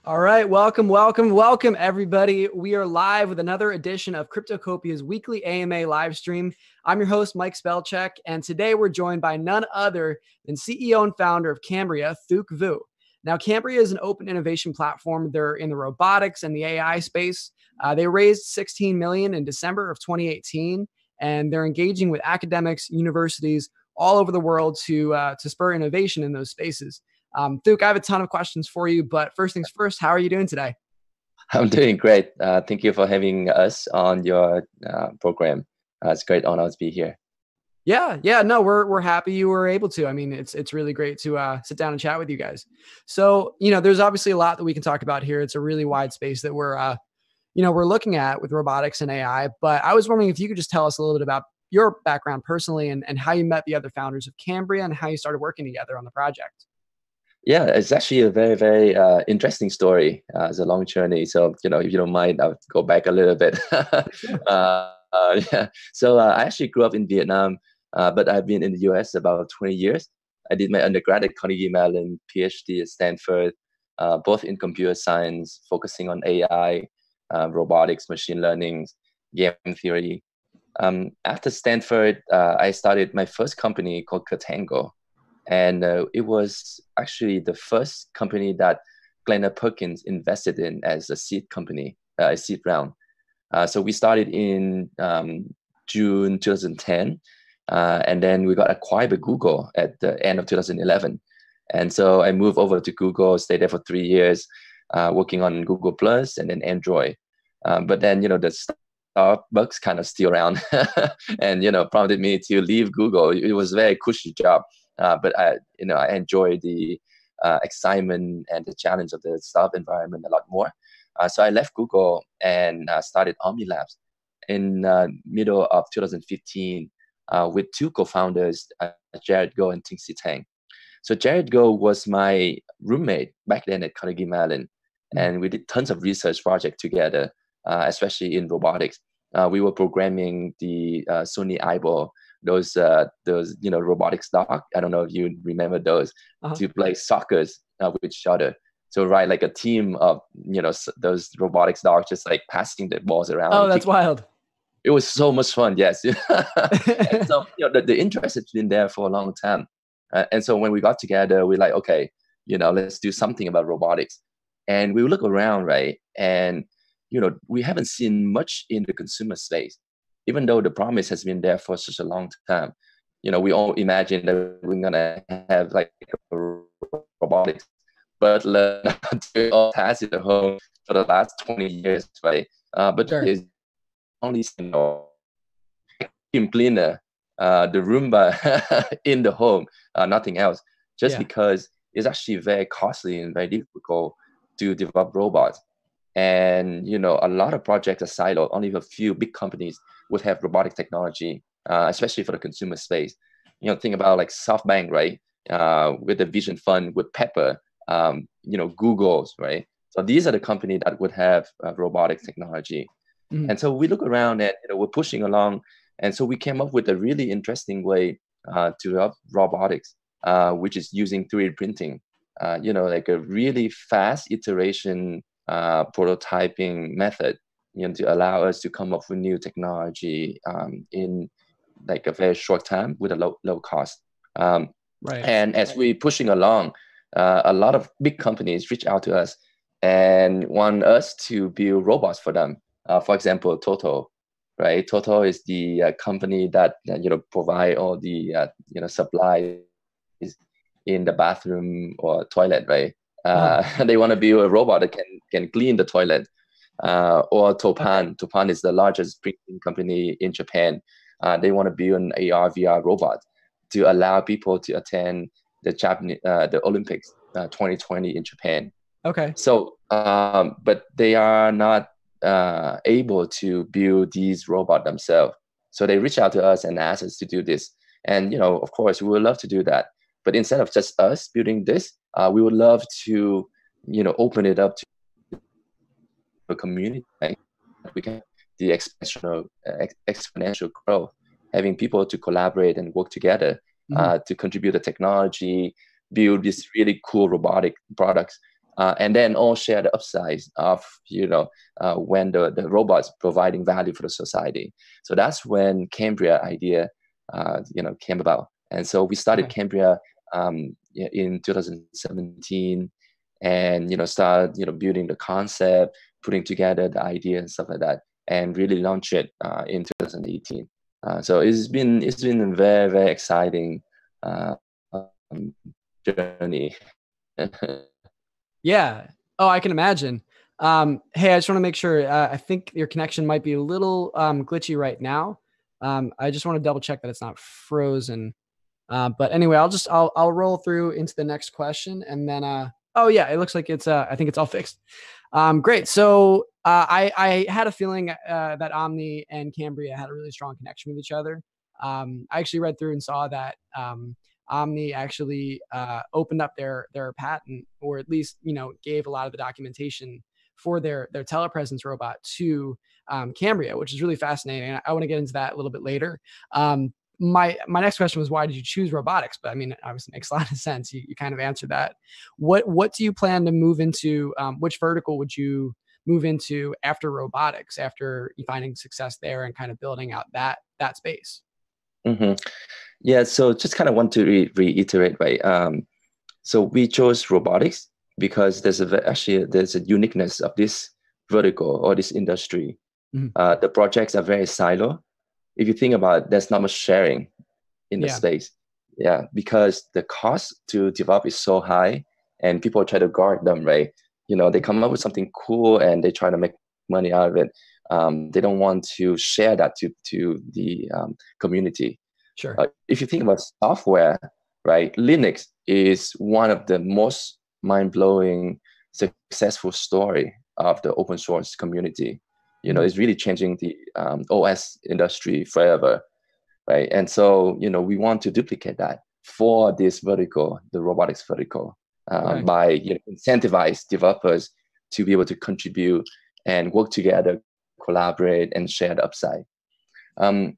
All right, welcome, everybody. We are live with another edition of Cryptocopia's weekly AMA live stream. I'm your host, Mike Spellcheck, and today we're joined by none other than CEO and founder of Kambria, Thuc Vu. Now, Kambria is an open innovation platform. They're in the robotics and the AI space. They raised $16 million in December of 2018, and they're engaging with academics, universities all over the world to spur innovation in those spaces. Thuc, I have a ton of questions for you, but first things first, how are you doing today? I'm doing great. Thank you for having us on your program. It's a great honor to be here. Yeah, no, we're happy you were able to. I mean, it's really great to sit down and chat with you guys. So, there's obviously a lot that we can talk about here. It's a really wide space that we're looking at with robotics and AI. But I was wondering if you could just tell us a little bit about your background personally and how you met the other founders of Kambria and how you started working together on the project. Yeah, it's actually a very, very interesting story. It's a long journey. So, if you don't mind, I'll go back a little bit. Yeah. So I actually grew up in Vietnam, but I've been in the US about 20 years. I did my undergrad at Carnegie Mellon, PhD at Stanford, both in computer science, focusing on AI, robotics, machine learning, game theory. After Stanford, I started my first company called Katango. And it was actually the first company that Glenn Perkins invested in as a seed company, a seed round. So we started in June 2010, and then we got acquired by Google at the end of 2011. And so I moved over to Google, stayed there for 3 years, working on Google Plus and then Android. But then, the Starbucks kind of still around and, prompted me to leave Google. It was a very cushy job. But I enjoy the excitement and the challenge of the startup environment a lot more. So I left Google and started OhmniLabs in middle of 2015 with two co-founders, Jared Go and Ting Si Tang. So Jared Go was my roommate back then at Carnegie Mellon, and we did tons of research projects together, especially in robotics. We were programming the Sony Eyeball, those robotics dog. I don't know if you remember those, to play soccer with each other. So like a team of those robotics dogs just like passing the balls around. Oh, that's wild. It was so much fun. Yes. And so the interest has been there for a long time. And so when we got together, we're like, okay, let's do something about robotics. And we look around, right? And we haven't seen much in the consumer space. Even though the promise has been there for such a long time, we all imagine that we're gonna have like a robotics butler do all tasks at home for the last 20 years, right? But sure. There's only vacuum cleaner, the Roomba in the home, nothing else. Because it's actually very costly and very difficult to develop robots. And a lot of projects are siloed. Only a few big companies would have robotic technology, especially for the consumer space. Think about like SoftBank, right? With the Vision Fund, with Pepper, Google's, right? So these are the companies that would have robotic technology. Mm-hmm. And so we look around and we're pushing along, and so we came up with a really interesting way to develop robotics, which is using 3D printing. Like a really fast iteration prototyping method, to allow us to come up with new technology in like a very short time with a low cost. Right. And as we're pushing along, a lot of big companies reach out to us and want us to build robots for them. For example, Toto, right? Toto is the company that provide all the supplies in the bathroom or toilet, right? They want to build a robot that can clean the toilet. Or Topan. Topan is the largest printing company in Japan. They want to build an AR VR robot to allow people to attend the Olympics 2020 in Japan. Okay. So, but they are not able to build these robots themselves. So they reach out to us and ask us to do this. And of course, we would love to do that. But instead of just us building this, we would love to, open it up to a community. Right? We can the exponential growth, having people to collaborate and work together to contribute the technology, build these really cool robotic products and then all share the upsides of, when the robots providing value for the society. So that's when Cambria idea, came about. And so we started Cambria in 2017, and start building the concept, putting together the idea and stuff like that, and really launch it in 2018. So it's been a very, very exciting journey. Yeah. Oh, I can imagine. Hey, I just want to make sure. I think your connection might be a little glitchy right now. I just want to double check that it's not frozen. But anyway, I'll roll through into the next question, and then oh yeah, it looks like it's I think it's all fixed. Great. So I had a feeling that Omni and Cambria had a really strong connection with each other. I actually read through and saw that Omni actually opened up their patent, or at least gave a lot of the documentation for their telepresence robot to Cambria, which is really fascinating. I want to get into that a little bit later. My next question was, why did you choose robotics? But I mean, obviously makes a lot of sense. You kind of answered that. What do you plan to move into? Which vertical would you move into after robotics, after you finding success there and kind of building out that space? Mm-hmm. Yeah, so just kind of want to reiterate, right? So we chose robotics because there's a uniqueness of this vertical or this industry. Mm-hmm. The projects are very silo. If you think about it, there's not much sharing in the space. Yeah, because the cost to develop is so high and people try to guard them, right? They come up with something cool and they try to make money out of it. They don't want to share that to the community. Sure. If you think about software, right, Linux is one of the most mind-blowing, successful story of the open source community. It's really changing the OS industry forever, right? And so, we want to duplicate that for this vertical, the robotics vertical, by incentivize developers to be able to contribute and work together, collaborate, and share the upside.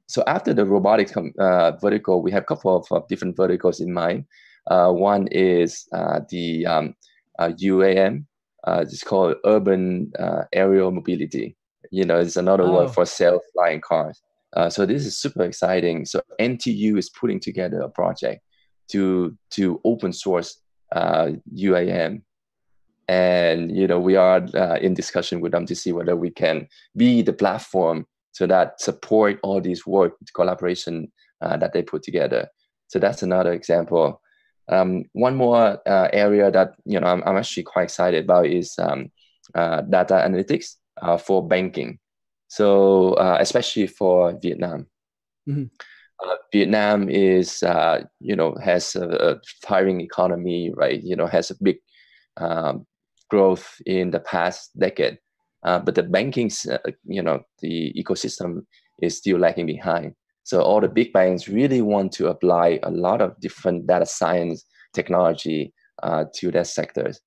So after the robotics vertical, we have a couple of different verticals in mind. One is the UAM. It's called urban aerial mobility. It's another word for self-flying cars. So this is super exciting. So NTU is putting together a project to open source UAM. And, we are in discussion with them to see whether we can be the platform so that support all these work collaboration that they put together. So that's another example. One more area that I'm actually quite excited about is data analytics for banking. So especially for Vietnam. Mm-hmm. Vietnam is has a thriving economy, right? Has a big growth in the past decade. But the banking, the ecosystem is still lagging behind. So all the big banks really want to apply a lot of different data science technology to their sectors.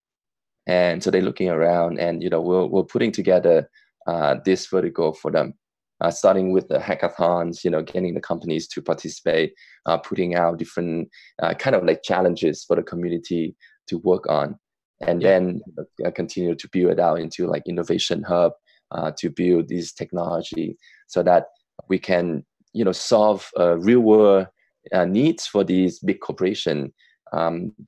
And so they're looking around, and we're putting together this vertical for them, starting with the hackathons, getting the companies to participate, putting out different kind of like challenges for the community to work on. And then continue to build it out into like innovation hub to build this technology so that we can, solve real world needs for these big corporations,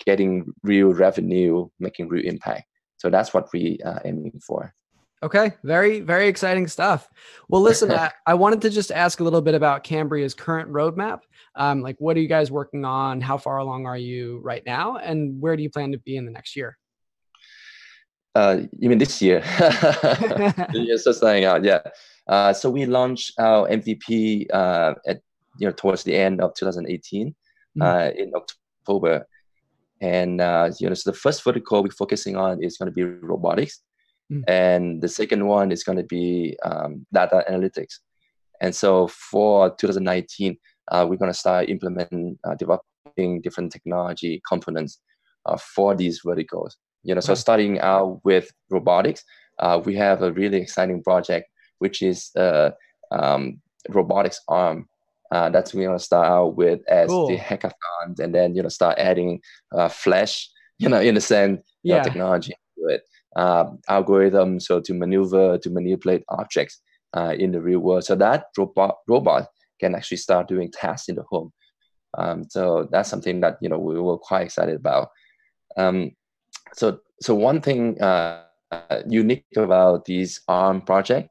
getting real revenue, making real impact. So that's what we are aiming for. Okay. Very, very exciting stuff. Well, listen, I wanted to just ask a little bit about Cambria's current roadmap. Like, what are you guys working on? How far along are you right now? And where do you plan to be in the next year? You mean this year? Yes, just starting out. Yeah. So we launched our MVP at towards the end of 2018 in October, and so the first vertical we're focusing on is going to be robotics, and the second one is going to be data analytics. And so for 2019, we're going to start implementing, developing different technology components for these verticals. So starting out with robotics, we have a really exciting project, which is robotics arm. That's we're going to start out with as the hackathons, and then start adding flash, in a sense, technology to it. algorithm, so to manipulate objects in the real world. So that robot can actually start doing tasks in the home. So that's something that we were quite excited about. So one thing unique about these ARM project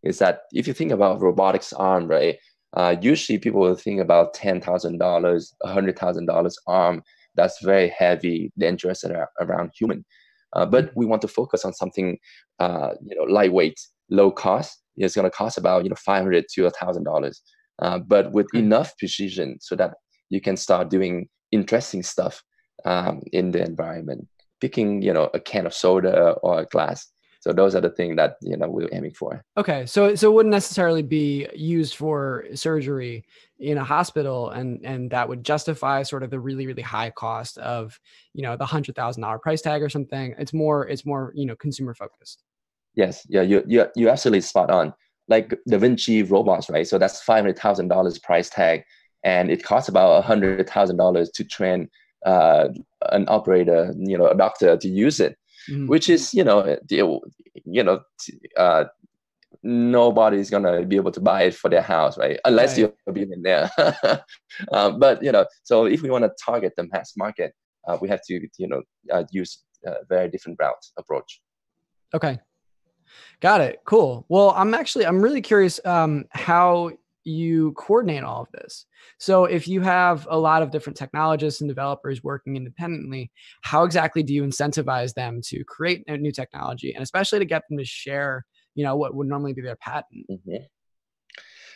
is that if you think about robotics arm, right? Usually people will think about $10,000, $100,000 arm. That's very heavy, dangerous, and around human. But we want to focus on something, lightweight, low cost. It's going to cost about $500 to $1,000, but with enough precision so that you can start doing interesting stuff in the environment. Picking a can of soda or a glass. So those are the things that we're aiming for. Okay, so it wouldn't necessarily be used for surgery in a hospital, and that would justify sort of the really, really high cost of the $100,000 price tag or something. It's more consumer focused. Yes, yeah, you're absolutely spot on. Like Da Vinci robots, right? So that's $500,000 price tag, and it costs about $100,000 to train an operator, a doctor to use it. Which is, nobody's gonna be able to buy it for their house, right? Unless you're a billionaire. But so if we want to target the mass market, we have to, use a very different route approach. Okay, got it. Cool. Well, I'm really curious how you coordinate all of this. So if you have a lot of different technologists and developers working independently, how exactly do you incentivize them to create a new technology, and especially to get them to share, what would normally be their patent?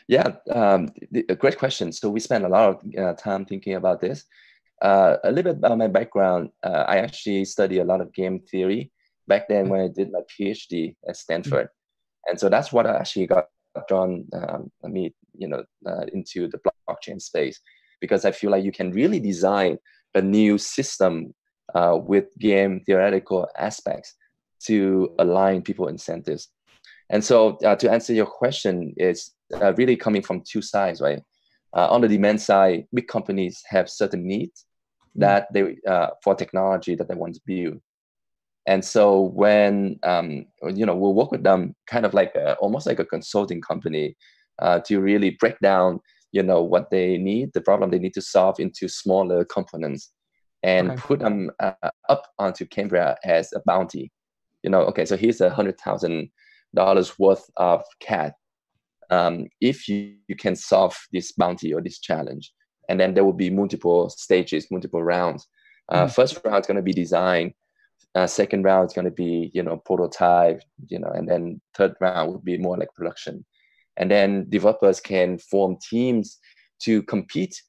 Yeah, a great question. So we spend a lot of time thinking about this. A little bit about my background. I actually study a lot of game theory back then when I did my PhD at Stanford. And so that's what I actually got drawn me into the blockchain space, because I feel like you can really design a new system with game theoretical aspects to align people incentives. And so to answer your question, it's really coming from two sides, right? On the demand side, big companies have certain needs that they for technology that they want to build. And so when we'll work with them kind of like almost like a consulting company to really break down what they need, the problem they need to solve, into smaller components, and put them up onto Kambria as a bounty. Okay, so here's $100,000 worth of CAD. If you can solve this bounty or this challenge, and then there will be multiple stages, multiple rounds. First round is going to be design. Second round is going to be, prototype, and then third round would be more like production. And then developers can form teams to compete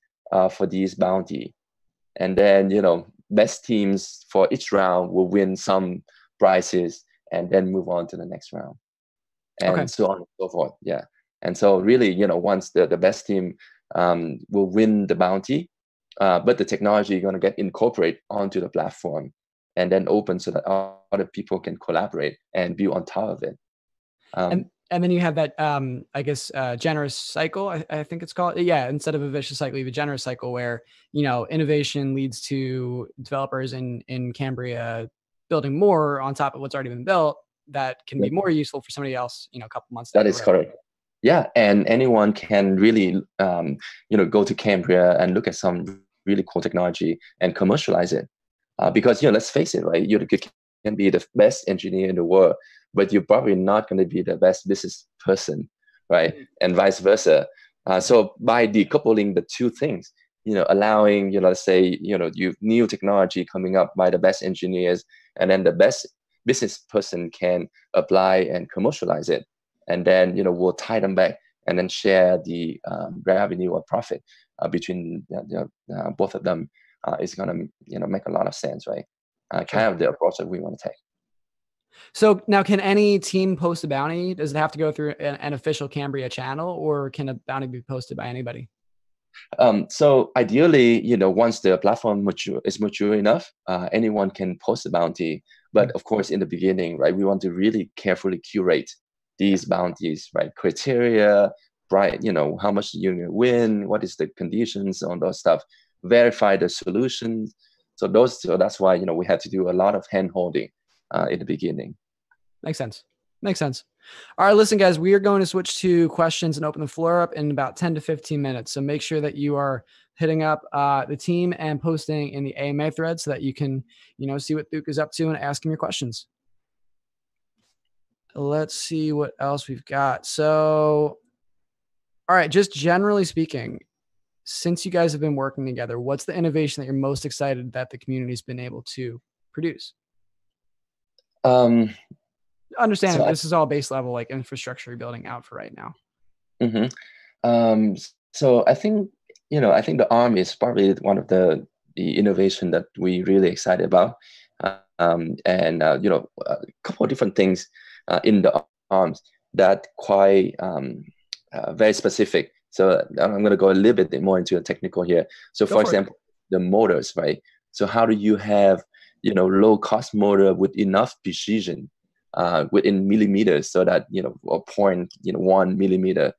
for these bounty. And then, best teams for each round will win some prizes and then move on to the next round. And so on and so forth. Yeah. And so really, once the best team will win the bounty, but the technology is going to get incorporated onto the platform and then open so that other people can collaborate and build on top of it. And then you have that, generous cycle, I think it's called. Yeah, instead of a vicious cycle, you have a generous cycle where, innovation leads to developers in Kambria building more on top of what's already been built that can be more useful for somebody else, a couple months down the road. That is correct. Yeah, and anyone can really, go to Kambria and look at some really cool technology and commercialize it. Because, let's face it, right? You can be the best engineer in the world, but you're probably not going to be the best business person, right? And vice versa. So by decoupling the two things, allowing, let's say, you new technology coming up by the best engineers, and then the best business person can apply and commercialize it. And then, we'll tie them back and then share the revenue or profit between both of them. Is going to make a lot of sense, right? Kind of the approach that we want to take. So now, can any team post a bounty? Does it have to go through an official Kambria channel, or can a bounty be posted by anybody? So ideally, once the platform is mature enough, anyone can post a bounty. But of course, in the beginning, right, we want to really carefully curate these bounties, right? Criteria, right? How much you're going to win, what is the conditions on those stuff, verify the solutions. So that's why, we had to do a lot of hand holding in the beginning. Makes sense. Makes sense. All right, listen, guys, we are going to switch to questions and open the floor up in about 10 to 15 minutes. So make sure that you are hitting up the team and posting in the AMA thread so that you can, see what Duke is up to and ask him your questions. Let's see what else we've got. So, all right, just generally speaking, since you guys have been working together, what's the innovation that you're most excited that the community's been able to produce? Understanding this is all base level, like infrastructure you're building out for right now. So I think, I think the ARM is probably one of the innovation that we really excited about. A couple of different things in the ARMs that quite very specific. So I'm going to go a little bit more into the technical here. So for example, the motors, right? So how do you have, low cost motor with enough precision within millimeters, so that, or 0.1 millimeter,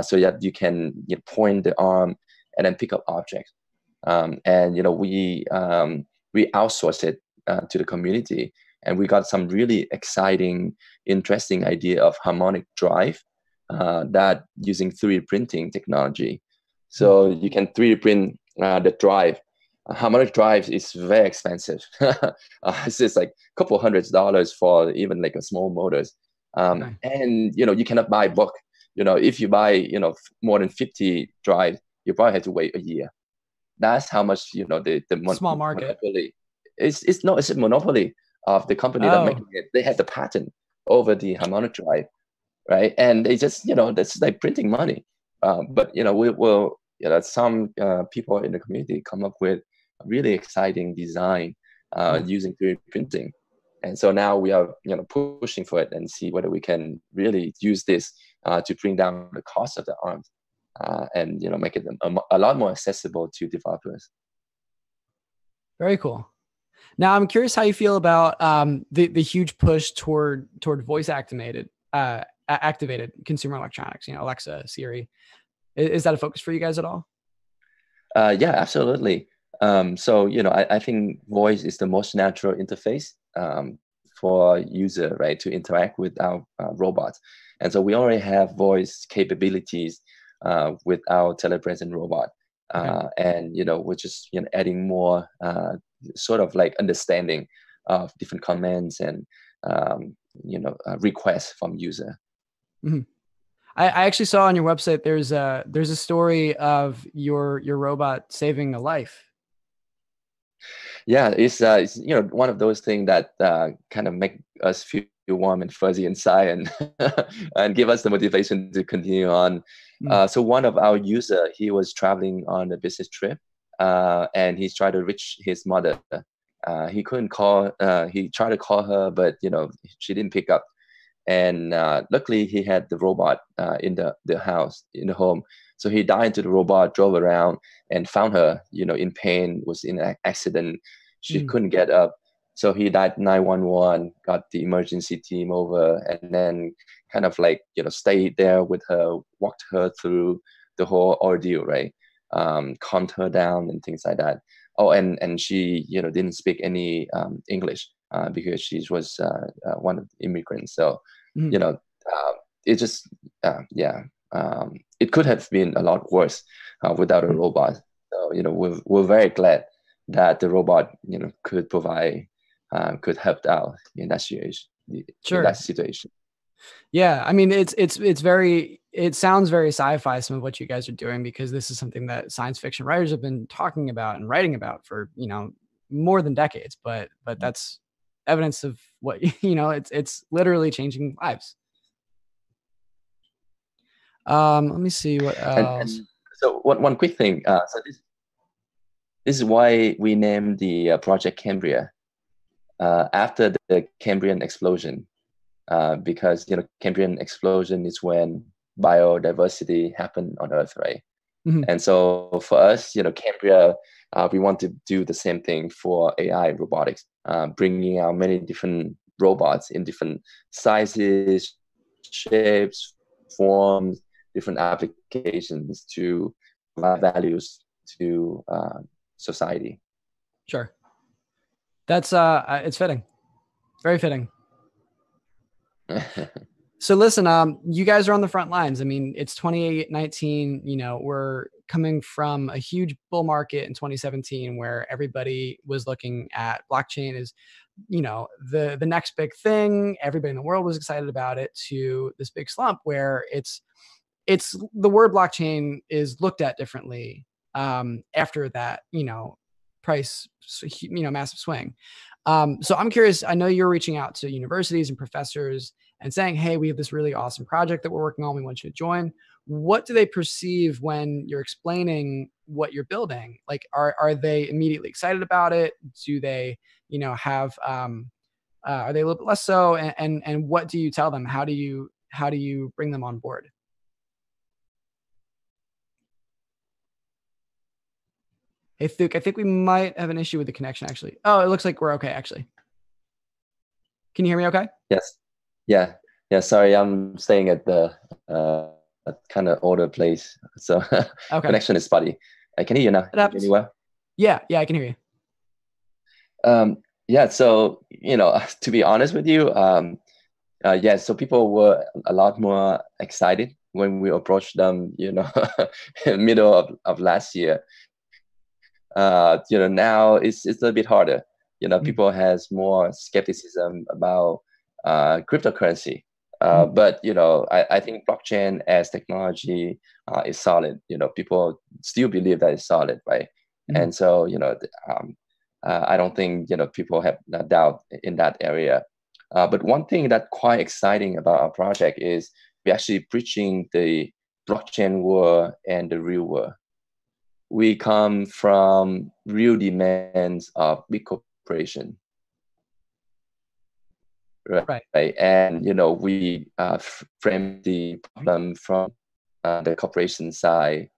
so that you can point the arm and then pick up objects. We outsourced it to the community, and we got some really exciting, interesting idea of harmonic drive that using 3D printing technology. So you can 3D print the drive. Harmonic drive is very expensive. It's just like a couple $100s for even like a small motors. And you cannot buy bulk. If you buy more than 50 drives, you probably have to wait a year. That's how much the small market monopoly. It's a monopoly of the company that making it. They have the patent over the harmonic drive, right? And they just that's like printing money. But we will some people in the community come up with a really exciting design using 3D printing. And so now we are pushing for it and see whether we can really use this to bring down the cost of the arms and make it a lot more accessible to developers. Very cool. Now I'm curious how you feel about the huge push toward voice activated consumer electronics. Alexa, Siri. Is that a focus for you guys at all? Yeah, absolutely. I think voice is the most natural interface for user, right, to interact with our robots. And so we already have voice capabilities with our telepresent robot. And we're just adding more sort of like understanding of different comments and requests from user. Mm-hmm. I actually saw on your website there's a story of your robot saving a life. Yeah, it's one of those things that kind of make us feel warm and fuzzy inside and and give us the motivation to continue on. So one of our user, he was traveling on a business trip, and he's trying to reach his mother. He couldn't call. He tried to call her, but she didn't pick up. And luckily, he had the robot in the house, in the home. So he died into the robot, drove around, and found her, in pain, was in an accident. She couldn't get up. So he dialed 911, got the emergency team over, and then kind of like, stayed there with her, walked her through the whole ordeal, right? Calmed her down and things like that. Oh, and she, didn't speak any English because she was one of the immigrants. So, it just, it could have been a lot worse without a robot. So, we're very glad that the robot, could provide, could help out in that situation. Sure. In that situation. Yeah, I mean, it sounds very sci-fi, some of what you guys are doing, because this is something that science fiction writers have been talking about and writing about for, more than decades, but that's evidence of what, it's literally changing lives. Let me see what else. And so one quick thing. So this is why we named the project Kambria after the Cambrian explosion, because Cambrian explosion is when biodiversity happened on Earth, right? And so for us, Kambria, we want to do the same thing for AI robotics, bringing out many different robots in different sizes, shapes, forms, different applications to provide values to society. Sure. That's it's fitting. Very fitting. So listen, you guys are on the front lines. I mean, it's 2019, we're coming from a huge bull market in 2017 where everybody was looking at blockchain as, the next big thing. Everybody in the world was excited about it, to this big slump where it's the word blockchain is looked at differently after that, price, massive swing. So I'm curious, I know you're reaching out to universities and professors and saying, hey, we have this really awesome project that we're working on. We want you to join. What do they perceive when you're explaining what you're building? Like, are they immediately excited about it? Do they, have, are they a little bit less so? And what do you tell them? How do you bring them on board? Hey, Thuke, I think we might have an issue with the connection, actually. Oh, it looks like we're okay, actually. Can you hear me okay? Yes. Yeah. Yeah. Sorry, I'm staying at the kind of older place. So Okay. Connection is spotty. I can hear you now. It happens. Can you hear me well? Yeah, I can hear you. Yeah. So, to be honest with you, yeah, so people were a lot more excited when we approached them, middle of last year. Now it's a little bit harder. People has more skepticism about cryptocurrency. But I think blockchain as technology is solid. People still believe that it's solid, right? And so I don't think people have no doubt in that area. But one thing that's quite exciting about our project is we're actually preaching the blockchain world and the real world. We come from real demands of big corporation, right? And we frame the problem from the corporation side,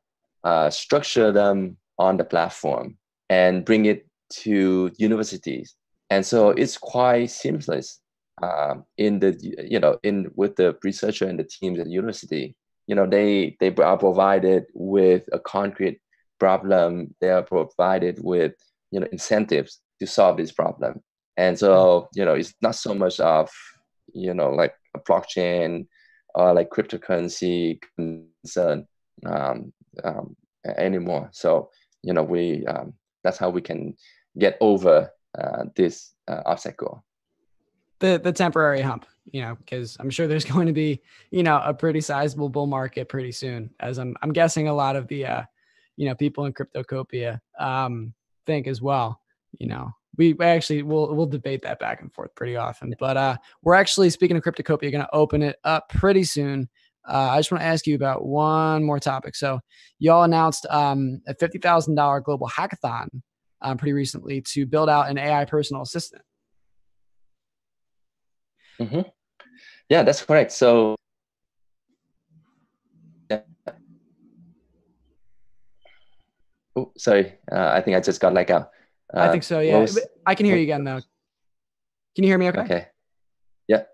structure them on the platform, and bring it to universities. And so it's quite seamless in the with the researcher and the teams at the university. They are provided with a concrete problem. They are provided with incentives to solve this problem. And so it's not so much of like a blockchain or like cryptocurrency concern anymore. So we that's how we can get over this obstacle. The temporary hump, because I'm sure there's going to be a pretty sizable bull market pretty soon, as I'm guessing a lot of the people in Cryptocopia think as well. We actually we'll debate that back and forth pretty often, but we're actually, speaking of Cryptocopia, going to open it up pretty soon. I just want to ask you about one more topic. So y'all announced a $50,000 global hackathon pretty recently to build out an AI personal assistant. Yeah, that's correct. So oh, sorry, I think I just got like a I think so, yeah. I can hear you again though. Can you hear me okay? Okay. Yeah.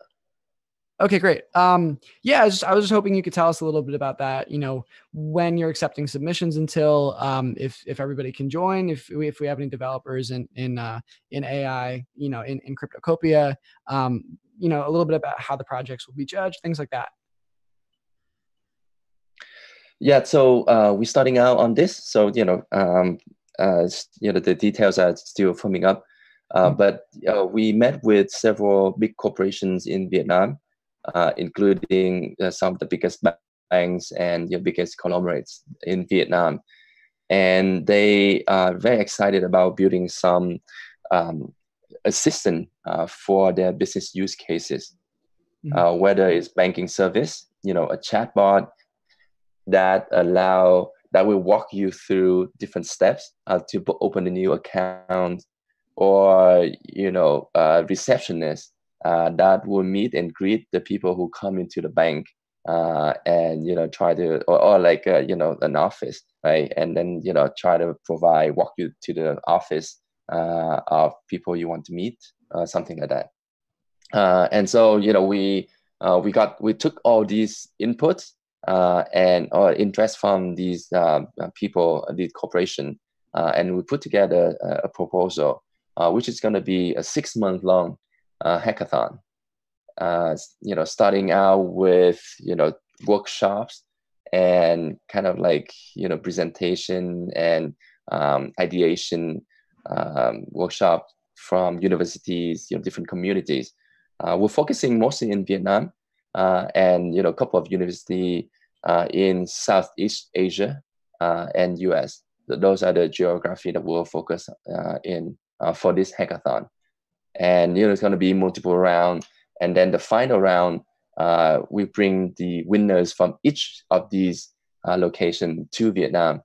Okay, great. Yeah, I was just hoping you could tell us a little bit about that, when you're accepting submissions, until if everybody can join, if we have any developers in AI, in Cryptocopia, a little bit about how the projects will be judged, things like that. Yeah, so we're starting out on this. So the details are still forming up, but we met with several big corporations in Vietnam, including some of the biggest banks and biggest conglomerates in Vietnam, and they are very excited about building some assistant for their business use cases, whether it's banking service, a chatbot that will walk you through different steps to open a new account, or receptionist that will meet and greet the people who come into the bank, and try to, or like an office, right? And then try to walk you to the office of people you want to meet, something like that. And so we took all these inputs and interest from these people, these corporations, and we put together a proposal, which is going to be a 6-month long hackathon. Starting out with workshops and kind of like presentation and ideation workshop from universities, different communities. We're focusing mostly in Vietnam and a couple of universities in Southeast Asia and US. Those are the geography that we'll focus in for this hackathon. And it's going to be multiple rounds. And then the final round, we bring the winners from each of these locations to Vietnam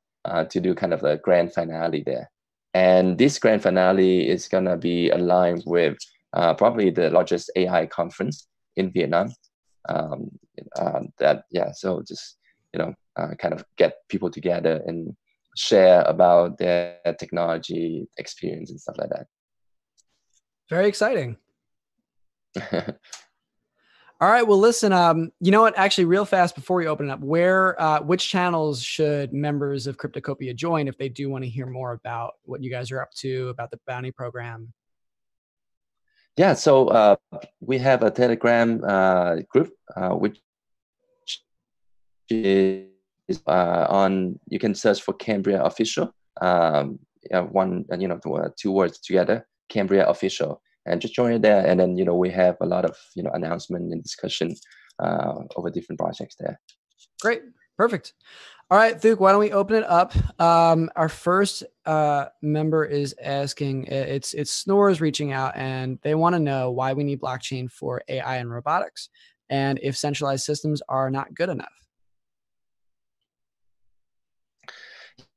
to do kind of a grand finale there. And this grand finale is going to be aligned with probably the largest AI conference in Vietnam. So just, kind of get people together and share about their technology experience and stuff like that. Very exciting. All right. Well, listen, you know what? Actually, real fast before we open it up, which channels should members of Cryptocopia join if they do want to hear more about what you guys are up to, about the bounty program? Yeah. So we have a Telegram group, which is on. You can search for Kambria Official. Two words together, Kambria Official. And just join it there, and then we have a lot of announcement and discussion over different projects there. Great, perfect. All right, Thuk, why don't we open it up? Our first member is asking. It's Snores reaching out, and they want to know why we need blockchain for AI and robotics, and if centralized systems are not good enough.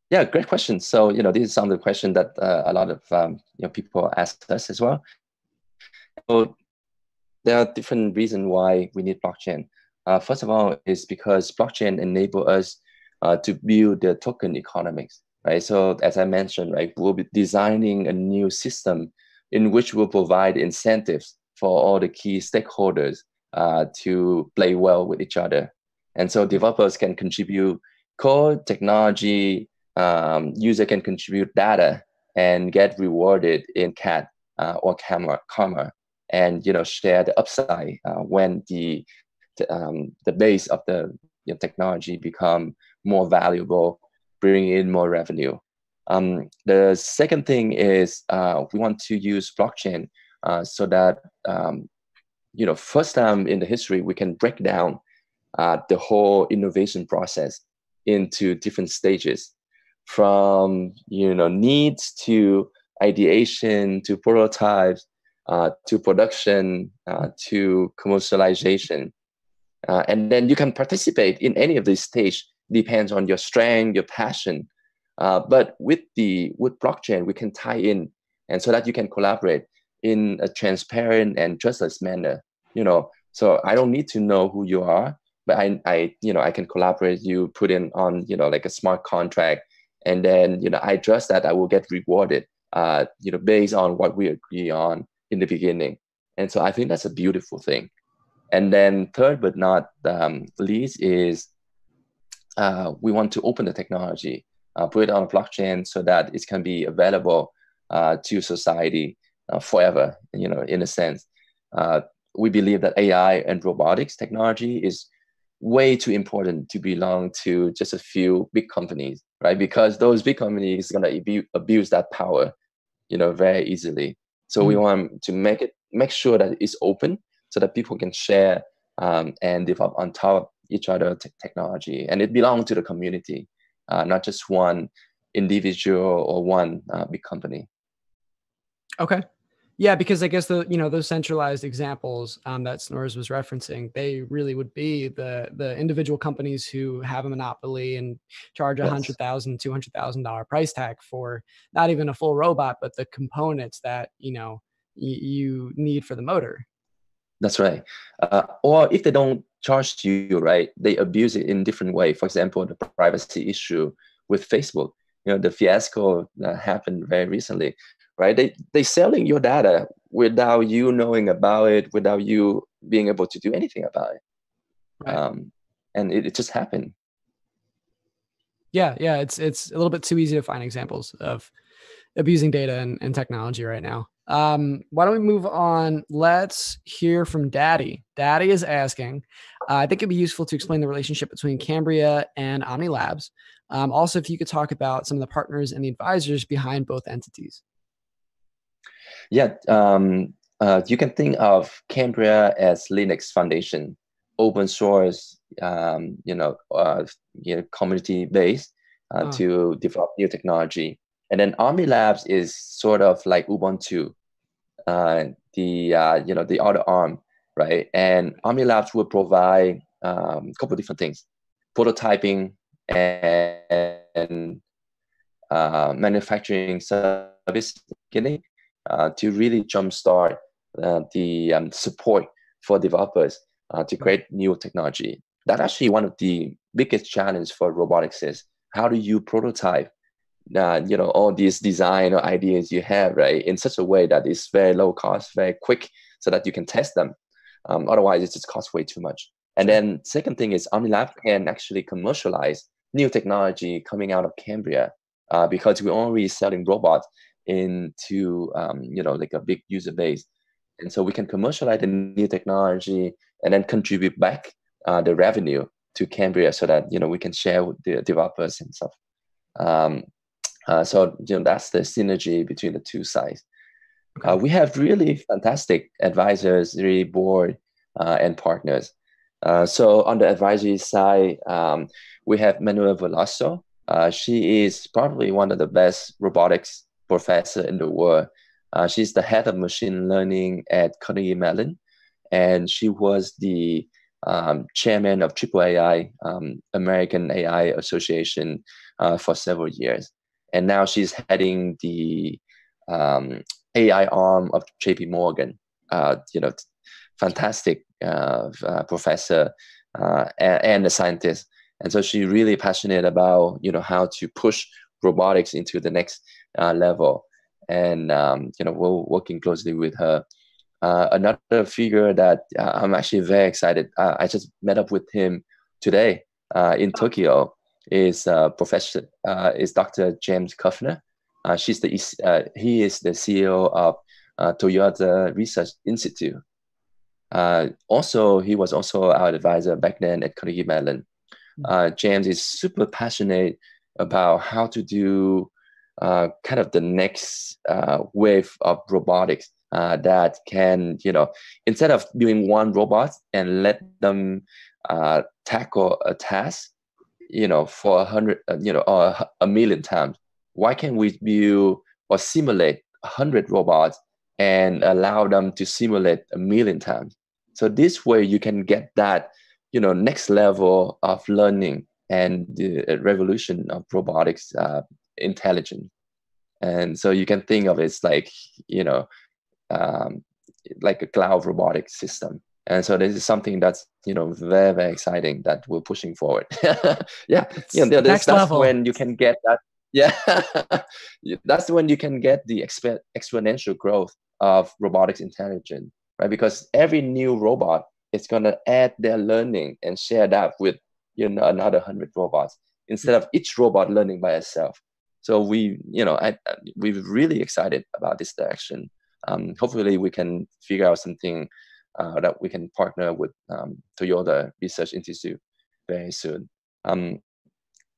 Yeah, great question. So this is some of the questions that a lot of people ask us as well. So there are different reasons why we need blockchain. First of all, is because blockchain enable us to build the token economics, right? So as I mentioned, right, we'll be designing a new system in which we'll provide incentives for all the key stakeholders to play well with each other. And so developers can contribute code, technology, user can contribute data and get rewarded in CAD or Karma. And share the upside when the base of the technology become more valuable, bring in more revenue. The second thing is we want to use blockchain so that first time in the history we can break down the whole innovation process into different stages, from needs to ideation to prototypes. To production, to commercialization. And then you can participate in any of these stages, depends on your strength, your passion. But with blockchain, we can tie in, and so that you can collaborate in a transparent and trustless manner. So I don't need to know who you are, but I can collaborate you, put in on, like a smart contract, and then, I trust that I will get rewarded, based on what we agree on in the beginning. And so I think that's a beautiful thing. And then third but not least is we want to open the technology, put it on a blockchain so that it can be available to society forever, in a sense. We believe that AI and robotics technology is way too important to belong to just a few big companies, right? Because those big companies are going to abuse that power, very easily. So we want to make sure that it's open so that people can share and develop on top of each other technology, and it belongs to the community, not just one individual or one big company. Okay. Yeah, because I guess those centralized examples that Snores was referencing, they really would be the individual companies who have a monopoly and charge $100,000, $200,000 price tag for not even a full robot, but the components that you need for the motor. That's right. Or if they don't charge you, right, they abuse it in different way. For example, the privacy issue with Facebook. The fiasco that happened very recently. Right? They selling your data without you knowing about it, without you being able to do anything about it. Right. And it just happened. Yeah. It's a little bit too easy to find examples of abusing data and technology right now. Why don't we move on? Let's hear from Daddy. Daddy is asking, I think it'd be useful to explain the relationship between Kambria and OhmniLabs. Also, if you could talk about some of the partners and the advisors behind both entities. Yeah, you can think of Cambria as Linux Foundation, open source, community based to develop new technology. And then OhmniLabs is sort of like Ubuntu, the other arm, right? And OhmniLabs will provide a couple of different things: prototyping and manufacturing service beginning to really jumpstart the support for developers to create new technology. That's actually one of the biggest challenges for robotics is how do you prototype all these design or ideas you have, right, in such a way that is very low cost, very quick, so that you can test them. Otherwise, it just costs way too much. And then second thing is OhmniLab can actually commercialize new technology coming out of Cambria because we're already selling robots into like a big user base. And so we can commercialize the new technology and then contribute back the revenue to Cambria so that we can share with the developers and stuff. So that's the synergy between the two sides. Okay. We have really fantastic advisory board and partners. So on the advisory side, we have Manuel Veloso. She is probably one of the best robotics professor in the world. She's the head of machine learning at Carnegie Mellon, and she was the chairman of AAAI, American AI Association, for several years. And now she's heading the AI arm of JP Morgan. Fantastic professor and a scientist. And so she's really passionate about how to push robotics into the next level. And we're working closely with her. Another figure that I'm actually very excited. I just met up with him today in Tokyo. Is Dr. James Kuffner. He is the CEO of Toyota Research Institute. Also, he was also our advisor back then at Carnegie Mellon. James is super passionate about how to do kind of the next wave of robotics that can, instead of doing one robot and let them tackle a task, for 100, or 1,000,000 times, why can't we build or simulate 100 robots and allow them to simulate 1,000,000 times? So this way you can get that, next level of learning and the revolution of robotics intelligence. And so you can think of it like, like a cloud robotics system. And so this is something that's, very, very exciting that we're pushing forward. Yeah. That's when you can get that. Yeah. That's when you can get the exponential growth of robotics intelligence, right? Because every new robot is going to add their learning and share that with, another 100 robots instead of each robot learning by itself. So we're really excited about this direction. Hopefully we can figure out something that we can partner with Toyota Research Institute very soon. And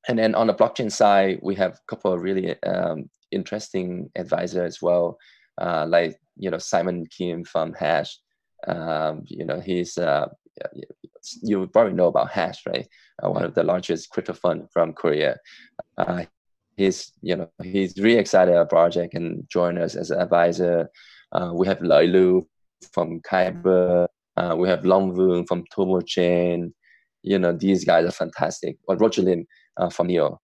then on the blockchain side, we have a couple of really interesting advisors as well, like Simon Kim from Hash. He's you probably know about Hash, right? One of the largest crypto fund from Korea. He's really excited about the project and join us as an advisor. We have Lai Lu from Kyber. We have Long Voon from Tomo Chain. These guys are fantastic. Or Roger Lim from Neo.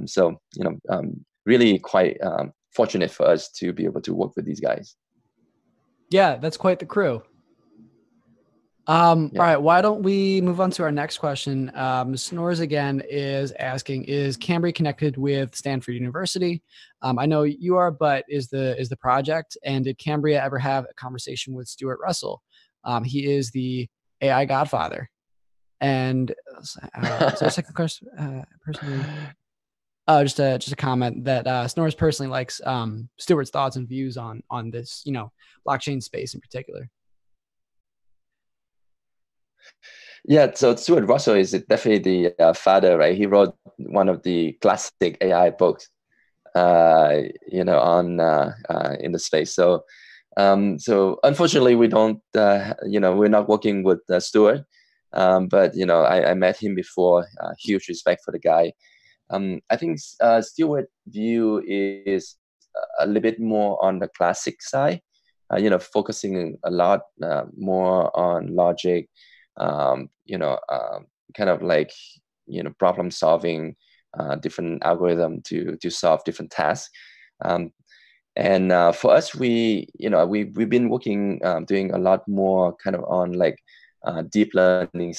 So really quite fortunate for us to be able to work with these guys. Yeah, that's quite the crew. All right, why don't we move on to our next question? Snores again is asking, is Cambria connected with Stanford University? I know you are, but is the project, and did Cambria ever have a conversation with Stuart Russell? He is the AI godfather. And so second question, personally. Just a comment that Snorris personally likes Stuart's thoughts and views on this, blockchain space in particular. Yeah, so Stuart Russell is definitely the father, right? He wrote one of the classic AI books, on in the space. So, so unfortunately, we don't, we're not working with Stuart, but I met him before. Huge respect for the guy. I think Stuart's view is a little bit more on the classic side, focusing a lot more on logic, kind of like, problem solving, different algorithm to solve different tasks. And for us, we've been working, doing a lot more kind of on like deep learning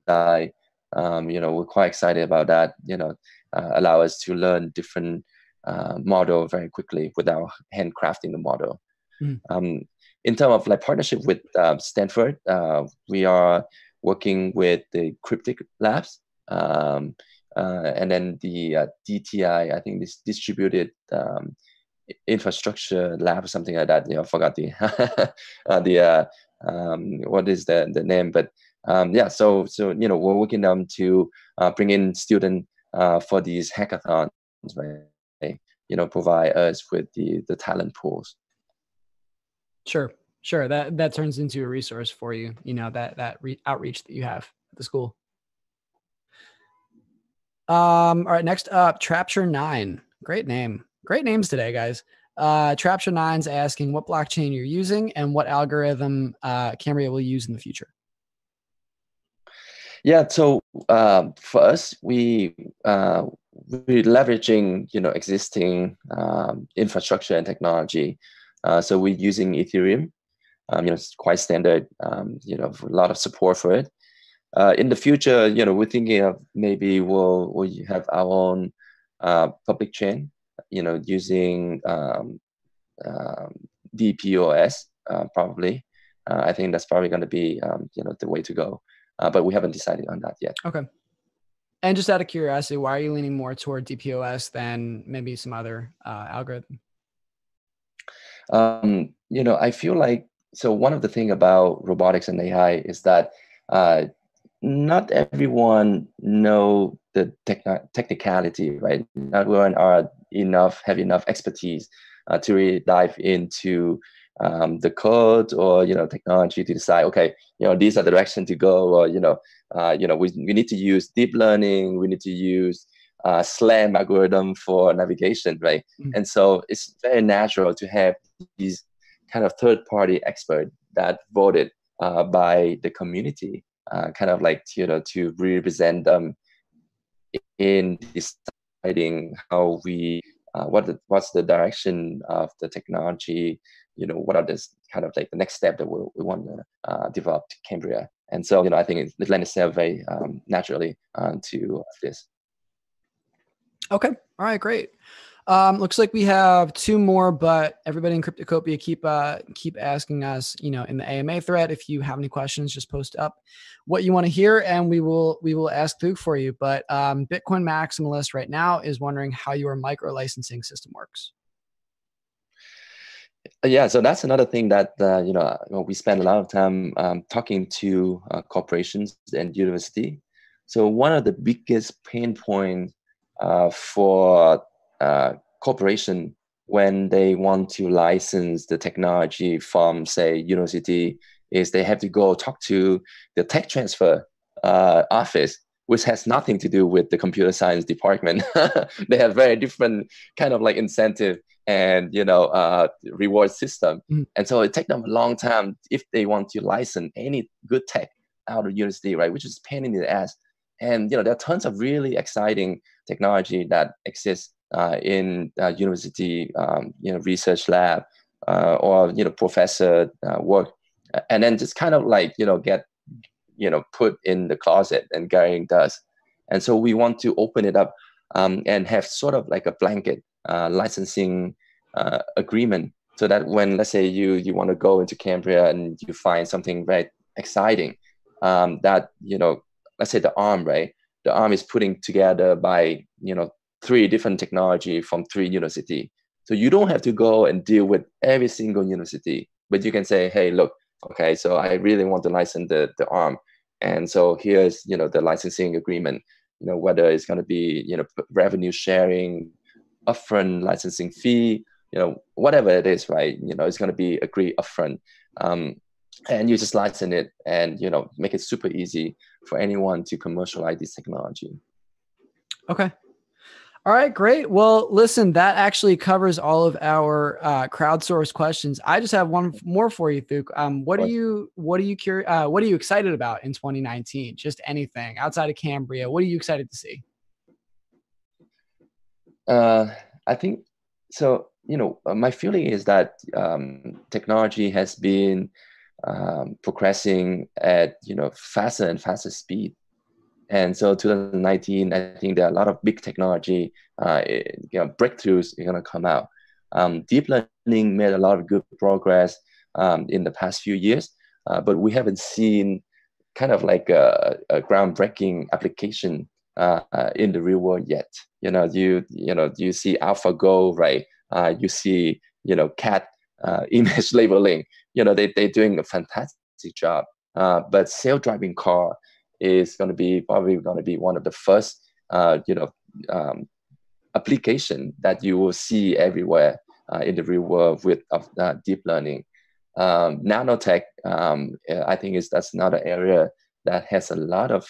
side. We're quite excited about that. Allow us to learn different model very quickly without handcrafting the model. Mm. In terms of like partnership with Stanford, we are working with the Cryptocopia, and then the DTI, I think this distributed infrastructure lab or something like that. I forgot the what is the name, but yeah. So we're working them to bring in students for these hackathons, right? Provide us with the talent pools. Sure. That turns into a resource for you. That outreach that you have at the school. All right. Next up, Trapture9. Great name. Great names today, guys. Trapture9's asking what blockchain you're using and what algorithm Kambria will use in the future. Yeah. So for us, we're leveraging existing infrastructure and technology. So we're using Ethereum. It's quite standard. A lot of support for it. In the future, we're thinking of maybe we'll have our own public chain. Using DPoS probably. I think that's probably going to be the way to go. But we haven't decided on that yet. Okay. And just out of curiosity, why are you leaning more toward DPoS than maybe some other algorithm? I feel like, so one of the things about robotics and AI is that not everyone know the technicality, right? Not everyone have enough expertise to really dive into the code or technology to decide, okay, these are the direction to go, or we need to use deep learning, we need to use SLAM algorithm for navigation, right? Mm-hmm. And so it's very natural to have these kind of third-party experts that voted by the community, kind of like to represent them in deciding how we what's the direction of the technology, what are the kind of like the next step that we want to develop to Kambria. And so I think it lends itself very naturally to this. Okay. All right, great. Looks like we have two more, but everybody in Cryptocopia keep asking us, in the AMA thread, if you have any questions, just post up what you want to hear and we will ask through for you. But Bitcoin Maximalist right now is wondering how your micro licensing system works. Yeah, so that's another thing that we spend a lot of time talking to corporations and university. So one of the biggest pain points for corporation when they want to license the technology from, say, university, is they have to go talk to the tech transfer office, which has nothing to do with the computer science department. They have very different kind of like incentive and reward system. Mm-hmm. And so it takes them a long time if they want to license any good tech out of university, right? Which is a pain in the ass. And there are tons of really exciting technology that exists in university, research lab or professor work, and then just kind of like get put in the closet and carrying dust. And so we want to open it up and have sort of like a blanket licensing agreement, so that when, let's say, you want to go into Kambria and you find something very exciting, that let's say the ARM, right? The ARM is putting together by three different technology from three university. So you don't have to go and deal with every single university, but you can say, hey, look, okay, so I really want to license the ARM. And so here's, the licensing agreement, whether it's going to be, revenue sharing, upfront licensing fee, whatever it is, right? It's going to be agreed upfront. And you just license it and, make it super easy for anyone to commercialize this technology. Okay. All right, great. Well, listen, that actually covers all of our crowdsourced questions. I just have one more for you, Thuk. What are you excited about in 2019? Just anything outside of Kambria. What are you excited to see? I think so. My feeling is that technology has been progressing at faster and faster speed. And so 2019, I think there are a lot of big technology breakthroughs are going to come out. Deep learning made a lot of good progress in the past few years, but we haven't seen kind of like a groundbreaking application in the real world yet. You see AlphaGo, right? You see cat image labeling. They're doing a fantastic job. But self-driving car is probably going to be one of the first application that you will see everywhere in the real world with deep learning. Nanotech, I think that's another area that has a lot of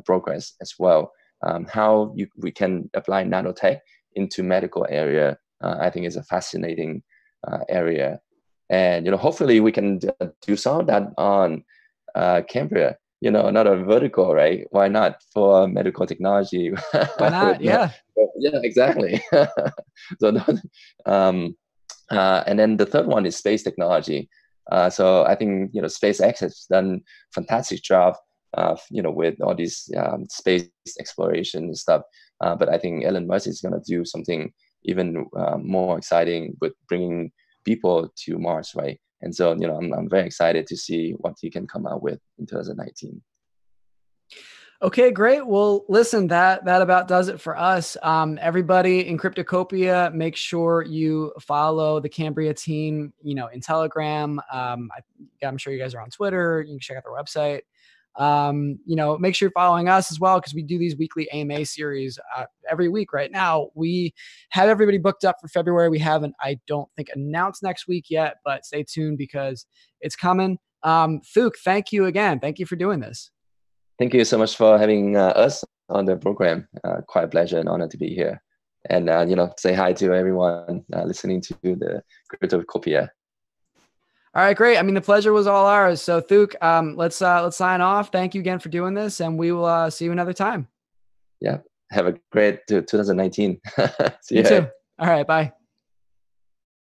progress as well. How we can apply nanotech into medical area, I think is a fascinating area. And hopefully we can do some of that on Kambria, another vertical, right? Why not for medical technology? Why not? Yeah. Yeah, exactly. So, and then the third one is space technology. So I think SpaceX has done fantastic job, with all these space exploration and stuff. But I think Elon Musk is going to do something even more exciting with bringing people to Mars, right? And so, I'm very excited to see what he can come out with in 2019. Okay, great. Well, listen, that about does it for us. Everybody in Cryptocopia, make sure you follow the Kambria team, in Telegram. I'm sure you guys are on Twitter. You can check out their website. Make sure you're following us as well, because we do these weekly AMA series every week. Right now, we have everybody booked up for February. We haven't, I don't think, announced next week yet, but stay tuned because it's coming. Thuk, thank you again. Thank you for doing this. Thank you so much for having us on the program. Quite a pleasure and honor to be here. And, say hi to everyone listening to the Cryptocopia. All right, great. I mean, the pleasure was all ours. So Thuk, let's sign off. Thank you again for doing this, and we will see you another time. Yeah. Have a great 2019. See you too. All right. Bye.